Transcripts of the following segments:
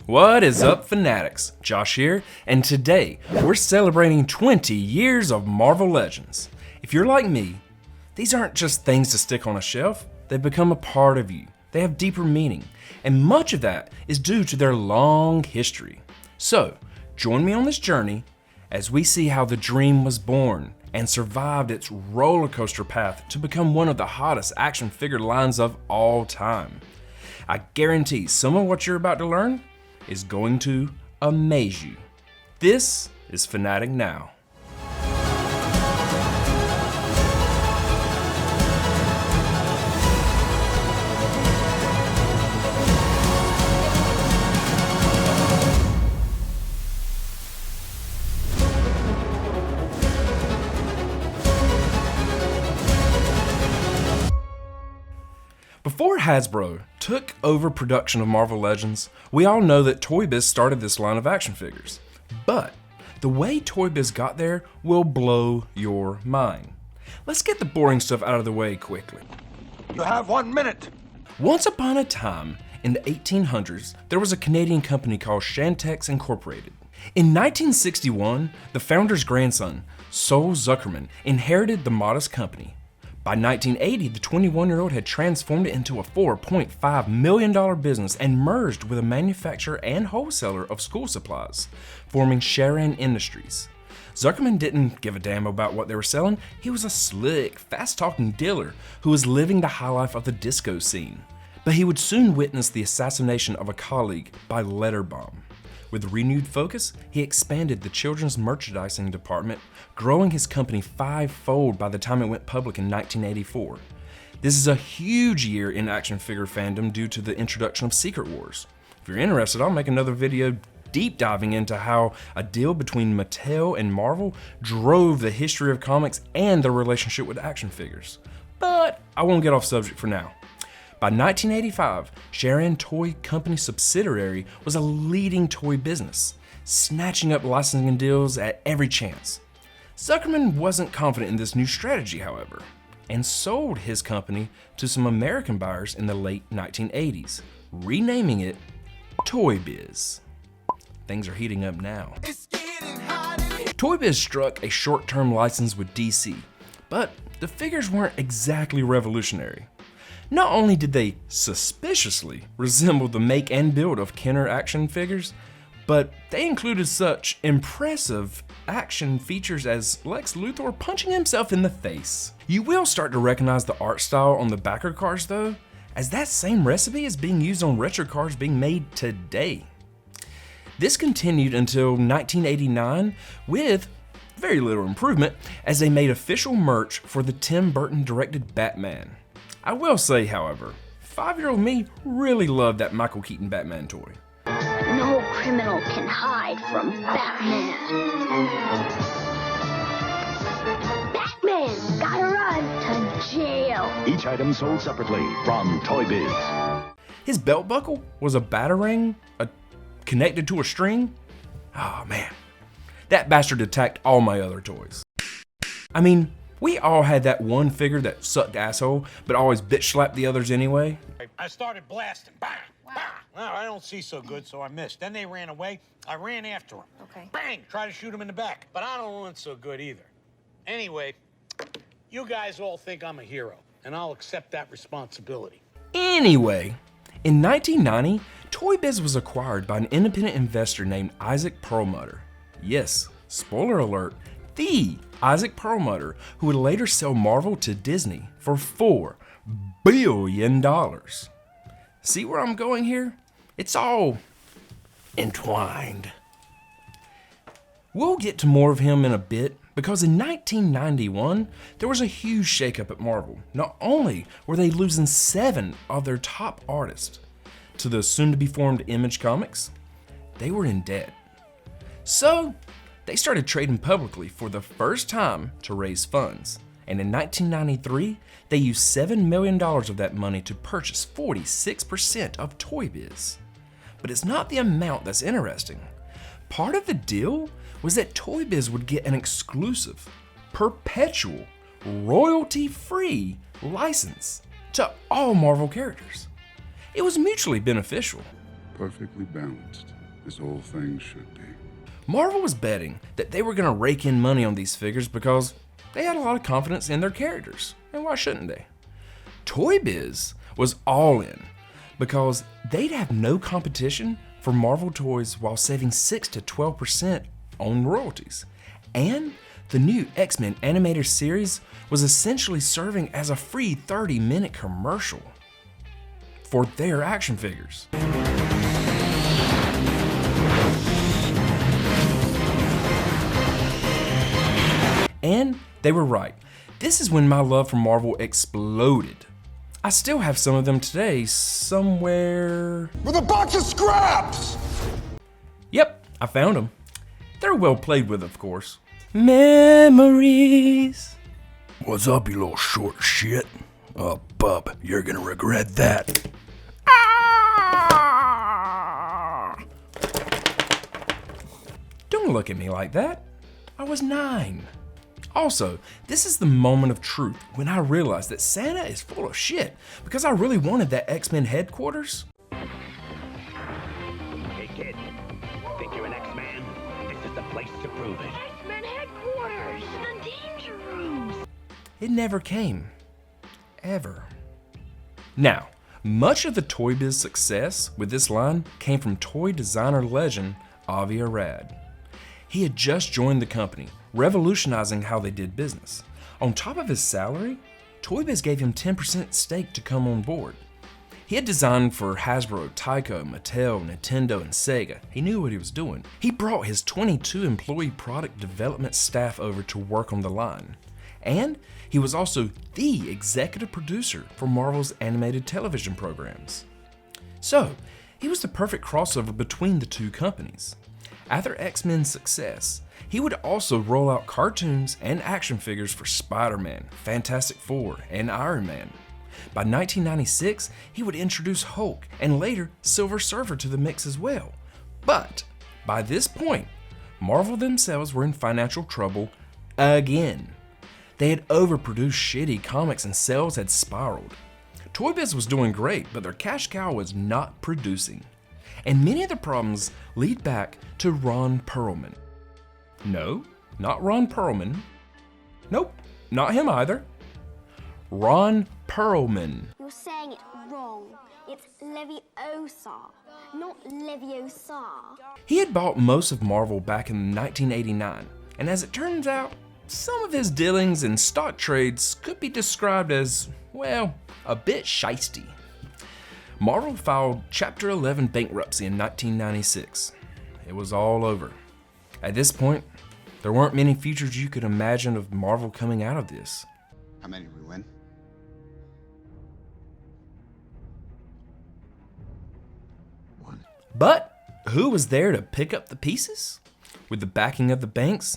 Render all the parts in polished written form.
What is up, fanatics? Josh here, and today we're celebrating 20 years of Marvel Legends. If you're like me, these aren't just things to stick on a shelf, they've become a part of you. They have deeper meaning, and much of that is due to their long history. So, join me on this journey as we see how the dream was born and survived its roller coaster path to become one of the hottest action figure lines of all time. I guarantee some of what you're about to learn is going to amaze you. This is Fanatic Now. Before Hasbro took over production of Marvel Legends, we all know that Toy Biz started this line of action figures. But the way Toy Biz got there will blow your mind. Let's get the boring stuff out of the way quickly. You have 1 minute. Once upon a time, in the 1800s, there was a Canadian company called Shantex Incorporated. In 1961, the founder's grandson, Sol Zuckerman, inherited the modest company. By 1980, the 21-year-old had transformed it into a $4.5 million business and merged with a manufacturer and wholesaler of school supplies, forming Sharon Industries. Zuckerman didn't give a damn about what they were selling. He was a slick, fast-talking dealer who was living the high life of the disco scene. But he would soon witness the assassination of a colleague by letter bomb. With renewed focus, he expanded the children's merchandising department, growing his company five-fold by the time it went public in 1984. This is a huge year in action figure fandom due to the introduction of Secret Wars. If you're interested, I'll make another video deep diving into how a deal between Mattel and Marvel drove the history of comics and their relationship with action figures. But I won't get off subject for now. By 1985, Sharon Toy Company subsidiary was a leading toy business, snatching up licensing deals at every chance. Zuckerman wasn't confident in this new strategy, however, and sold his company to some American buyers in the late 1980s, renaming it Toy Biz. Things are heating up now. Toy Biz struck a short-term license with DC, but the figures weren't exactly revolutionary. Not only did they suspiciously resemble the make and build of Kenner action figures, but they included such impressive action features as Lex Luthor punching himself in the face. You will start to recognize the art style on the backer cards though, as that same recipe is being used on retro cards being made today. This continued until 1989 with very little improvement as they made official merch for the Tim Burton directed Batman. I will say, however, 5-year-old me really loved that Michael Keaton Batman toy. No criminal can hide from Batman. Batman gotta run to jail. Each item sold separately from Toy Biz. His belt buckle was a batarang connected to a string. Oh man, that bastard attacked all my other toys. I mean, we all had that one figure that sucked asshole, but always bitch slapped the others anyway. I started blasting. Bang! Bang! Well, I don't see so good, so I missed. Then they ran away. I ran after them. Okay. Bang! Try to shoot them in the back. But I don't run so good either. Anyway, you guys all think I'm a hero, and I'll accept that responsibility. Anyway, in 1990, Toy Biz was acquired by an independent investor named Isaac Perlmutter. Yes, spoiler alert, the Isaac Perlmutter, who would later sell Marvel to Disney for $4 billion. See where I'm going here? It's all entwined. We'll get to more of him in a bit because in 1991, there was a huge shakeup at Marvel. Not only were they losing 7 of their top artists to the soon-to-be-formed Image Comics, they were in debt. So, they started trading publicly for the first time to raise funds, and in 1993, they used $7 million of that money to purchase 46% of Toy Biz. But it's not the amount that's interesting. Part of the deal was that Toy Biz would get an exclusive, perpetual, royalty-free license to all Marvel characters. It was mutually beneficial. Perfectly balanced. this whole thing should be. Marvel was betting that they were going to rake in money on these figures because they had a lot of confidence in their characters, and why shouldn't they? Toy Biz was all in because they'd have no competition for Marvel toys while saving 6 to 12% on royalties. And the new X-Men animated series was essentially serving as a free 30-minute commercial for their action figures. And they were right. This is when my love for Marvel exploded. I still have some of them today somewhere. With a bunch of scraps! Yep, I found them. They're well played with, of course. Memories. What's up, you little short shit? Oh, bub, you're gonna regret that. Don't look at me like that. I was 9. Also, this is the moment of truth when I realized that Santa is full of shit because I really wanted that X-Men headquarters. Hey kid, think you're an X-Man? This is the place to prove it. X-Men headquarters! The danger rooms! It never came. Ever. Now, much of the Toy Biz success with this line came from toy designer legend Avi Arad. He had just joined the company, revolutionizing how they did business. On top of his salary, Toy Biz gave him 10% stake to come on board. He had designed for Hasbro, Tyco, Mattel, Nintendo, and Sega. He knew what he was doing. He brought his 22 employee product development staff over to work on the line. And he was also the executive producer for Marvel's animated television programs. So, he was the perfect crossover between the two companies. After X-Men's success, he would also roll out cartoons and action figures for Spider-Man, Fantastic Four, and Iron Man. By 1996, he would introduce Hulk and later Silver Surfer to the mix as well. But by this point, Marvel themselves were in financial trouble again. They had overproduced shitty comics and sales had spiraled. Toy Biz was doing great, but their cash cow was not producing. And many of the problems lead back to Ron Perlman. No, not Ron Perlman. Nope, not him either. Ron Perlman. You're saying it wrong. It's Leviosa, not Leviosa. He had bought most of Marvel back in 1989, and as it turns out, some of his dealings and stock trades could be described as, well, a bit shisty. Marvel filed Chapter 11 bankruptcy in 1996. It was all over. At this point, there weren't many futures you could imagine of Marvel coming out of this. How many did we win? 1. But who was there to pick up the pieces? With the backing of the banks,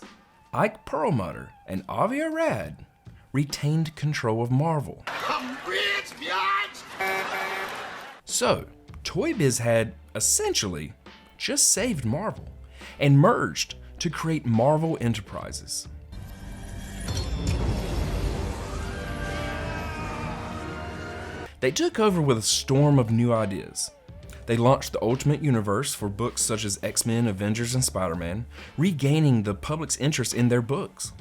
Ike Perlmutter and Avi Arad retained control of Marvel. I'm rich, biatch! So, Toy Biz had, essentially, just saved Marvel and merged to create Marvel Enterprises. They took over with a storm of new ideas. They launched the Ultimate Universe for books such as X-Men, Avengers, and Spider-Man, regaining the public's interest in their books.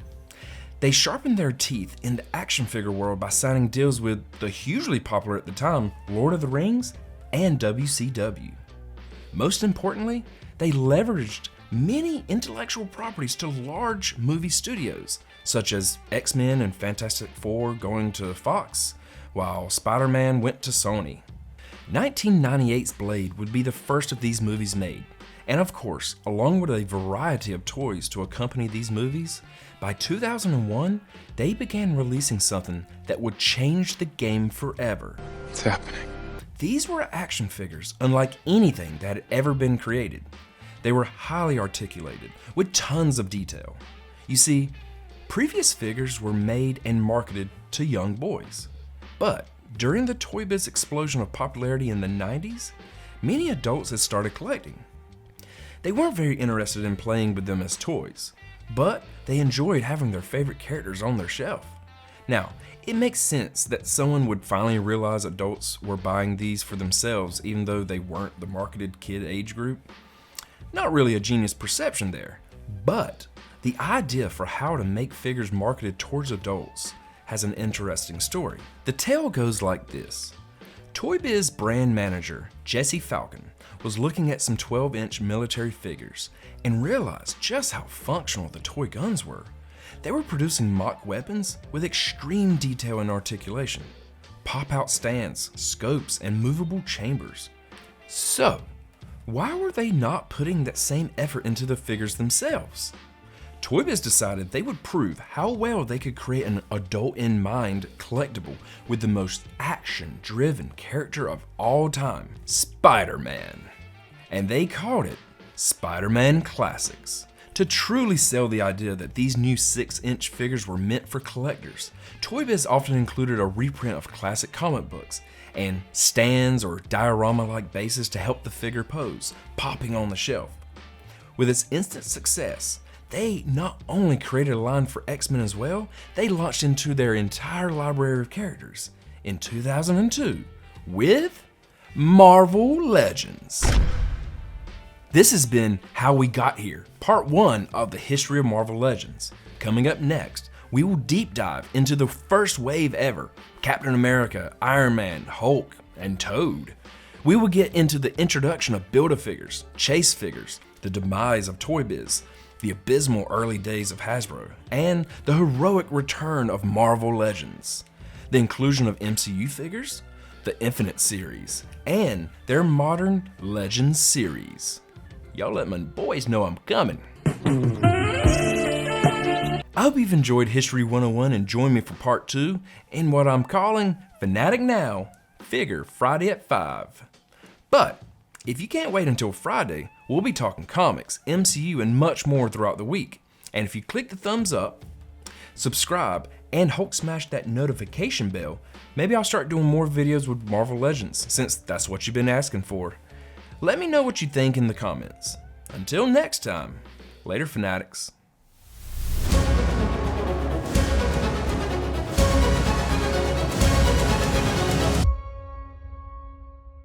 They sharpened their teeth in the action figure world by signing deals with the hugely popular at the time Lord of the Rings and WCW. Most importantly, they leveraged many intellectual properties to large movie studios, such as X-Men and Fantastic Four going to Fox, while Spider-Man went to Sony. 1998's Blade would be the first of these movies made, and of course, along with a variety of toys to accompany these movies, by 2001, they began releasing something that would change the game forever. What's happening? These were action figures unlike anything that had ever been created. They were highly articulated, with tons of detail. You see, previous figures were made and marketed to young boys. But during the Toy Biz explosion of popularity in the 90s, many adults had started collecting. They weren't very interested in playing with them as toys, but they enjoyed having their favorite characters on their shelf. Now, it makes sense that someone would finally realize adults were buying these for themselves even though they weren't the marketed kid age group. Not really a genius perception there, but the idea for how to make figures marketed towards adults has an interesting story. The tale goes like this. ToyBiz brand manager Jesse Falcon was looking at some 12-inch military figures and realized just how functional the toy guns were. They were producing mock weapons with extreme detail and articulation, pop-out stands, scopes, and movable chambers. So, why were they not putting that same effort into the figures themselves? ToyBiz decided they would prove how well they could create an adult-in-mind collectible with the most action-driven character of all time, Spider-Man. And they called it Spider-Man Classics. To truly sell the idea that these new 6-inch figures were meant for collectors, ToyBiz often included a reprint of classic comic books and stands or diorama-like bases to help the figure pose, popping on the shelf. With its instant success, they not only created a line for X-Men as well, they launched into their entire library of characters in 2002 with Marvel Legends. This has been How We Got Here, part 1 of the history of Marvel Legends. Coming up next, we will deep dive into the first wave ever, Captain America, Iron Man, Hulk, and Toad. We will get into the introduction of Build-A-Figures, Chase figures, the demise of Toy Biz, the abysmal early days of Hasbro, and the heroic return of Marvel Legends, the inclusion of MCU figures, the Infinite series, and their modern Legends series. Y'all let my boys know I'm coming. I hope you've enjoyed History 101 and join me for part 2 in what I'm calling Fanatic Now, Figure Friday at 5. But if you can't wait until Friday, we'll be talking comics, MCU, and much more throughout the week. And if you click the thumbs up, subscribe, and Hulk smash that notification bell, maybe I'll start doing more videos with Marvel Legends, since that's what you've been asking for. Let me know what you think in the comments. Until next time, later fanatics.